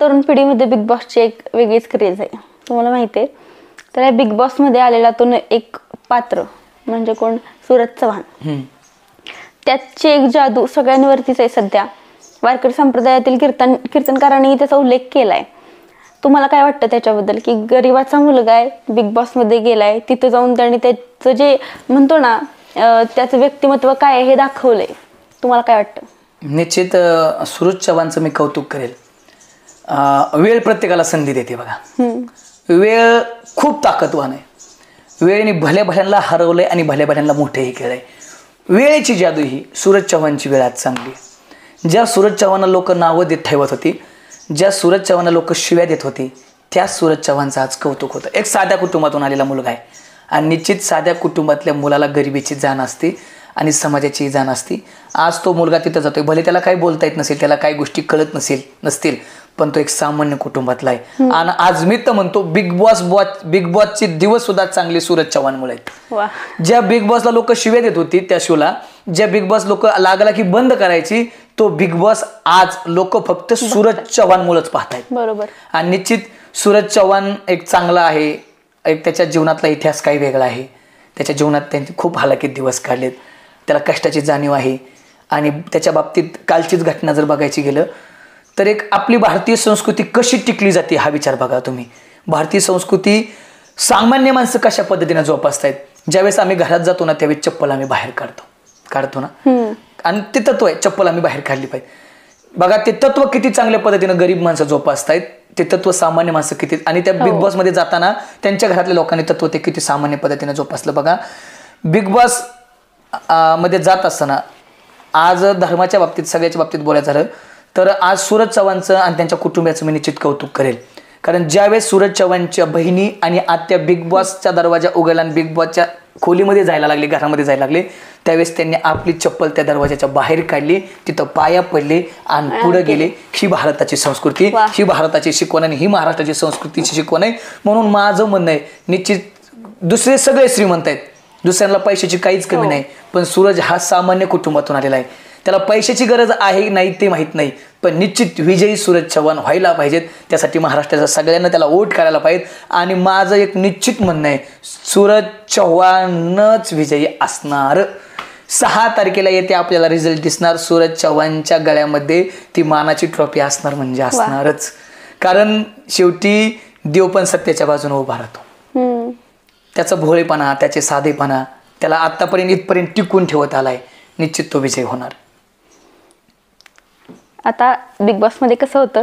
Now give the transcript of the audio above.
तरुण पिढीमध्ये बिग बॉसची एक वेगळीच क्रेज आहे, तुम्हाला माहिती आहे. तर या बिग बॉसमध्ये आलेला तो एक पात्र म्हणजे कोण, सूरज चव्हाण. त्याची एक जादू सगळ्यांवरतीच आहे सध्या. वारकरी संप्रदायातील कीर्तनकारांनी त्याचा उल्लेख केलाय. तुम्हाला काय वाटतं त्याच्याबद्दल, की गरीबाचा मुलगा आहे, बिग बॉसमध्ये गेलाय, तिथं जाऊन त्यांनी त्याचं जे म्हणतो ना त्याचं व्यक्तिमत्व काय आहे हे दाखवलंय. तुम्हाला काय वाटतं? निश्चित सूरज चव्हाणचं मी कौतुक करेल. वेळ प्रत्येकाला संधी देते बघा. वेळ खूप ताकदवान आहे. वेळेने भल्या भल्यांना हरवलंय आणि भल्या भल्यांना मोठेही केलंय. वेळेची जादू ही सूरज चव्हाणची वेळ आज चांगली. ज्या सूरज चव्हाणला लोक नावं देत ठेवत होती, ज्या सूरज चव्हाणला लोक शिव्या देत होती, त्या सूरज चव्हाणचं आज कौतुक होतं. एक साध्या कुटुंबातून आलेला मुलगा आहे आणि निश्चित साध्या कुटुंबातल्या मुलाला गरिबीची जाण असते आणि समाजाची जाण असते. आज तो मुलगा तिथं जातोय, भले त्याला काही बोलता येत नसेल, त्याला काही गोष्टी कळत नसतील, पण तो एक सामान्य कुटुंबातला आहे. आणि आज मी तर म्हणतो बिग बॉसचे दिवस सुद्धा चांगले सूरज चव्हाणमुळे आहेत. ज्या बिग बॉसला लोक शिव्या देत होती, त्या शोला ज्या बिग बॉस लोक लागला की बंद करायची, तो बिग बॉस आज लोक फक्त सूरज चव्हाणमुळेच पाहतायत. बरोबर. आणि निश्चित सूरज चव्हाण एक चांगला आहे. एक त्याच्या जीवनातला इतिहास काही वेगळा आहे. त्याच्या जीवनात त्यांनी खूप हालाकीत दिवस काढलेत. त्याला कष्टाची जाणीव आहे. आणि त्याच्या बाबतीत कालचीच घटना जर बघायची गेलं तर एक आपली भारतीय संस्कृती कशी टिकली जाते हा विचार बघा तुम्ही. भारतीय संस्कृती सामान्य माणसं कशा पद्धतीने जोपासतायत. ज्यावेळेस आम्ही घरात जातो ना, त्यावेळेस चप्पल आम्ही बाहेर काढतो ना, आणि ते तत्व आहे, चप्पल आम्ही बाहेर काढली पाहिजे. बघा ते तत्व किती चांगल्या पद्धतीने गरीब माणसं जोपासतायत, ते तत्व सामान्य माणसं किती. आणि त्या बिग बॉस मध्ये जाताना त्यांच्या घरातल्या लोकांनी तत्व ते किती सामान्य पद्धतीने जोपासलं बघा. बिग बॉस मध्ये जात असताना आज धर्माच्या बाबतीत सगळ्याच्या बाबतीत बोलायचं झालं तर आज सूरज चव्हाणचं आणि त्यांच्या कुटुंबियाचं मी निश्चित कौतुक करेल. कारण ज्यावेळेस सूरज चव्हाणच्या बहिणी आणि आत्या बिग बॉसचा दरवाजा उघडला आणि बिग बॉसच्या खोलीमध्ये जायला लागले, घरामध्ये जायला लागले, त्यावेळेस त्यांनी आपली चप्पल त्या दरवाजाच्या बाहेर काढली, तिथं पाया पडले आणि पुढे गेले. ही भारताची संस्कृती, ही भारताची शिकवण आणि ही महाराष्ट्राची संस्कृतीची शिकवण आहे. म्हणून माझं म्हणणं आहे, निश्चित दुसरे सगळे श्रीमंत आहेत, दुसऱ्यांना पैशाची काहीच कमी नाही, पण सूरज हा सामान्य कुटुंबातून आलेला आहे. त्याला पैशाची गरज आहे नाही ते माहीत नाही, पण निश्चित विजयी सूरज चव्हाण व्हायला पाहिजेत. त्यासाठी महाराष्ट्राच्या सगळ्यांना त्याला वोट करायला पाहिजेत. आणि माझं एक निश्चित म्हणणं आहे, सूरज चव्हाणच विजयी असणार. 6 तारखेला येते आपल्याला रिझल्ट दिसणार. सूरज चव्हाणच्या गळ्यामध्ये ती मानाची ट्रॉफी असणार म्हणजे असणारच. कारण शेवटी देव पण सत्याच्या बाजूने उभा राहतो. त्याचा भोळेपणा, त्याचे साधेपणा त्याला आतापर्यंत इथपर्यंत टिकून ठेवत आलाय. निश्चित तो विजय होणार. आता बिग बॉस मध्ये कसं होतं,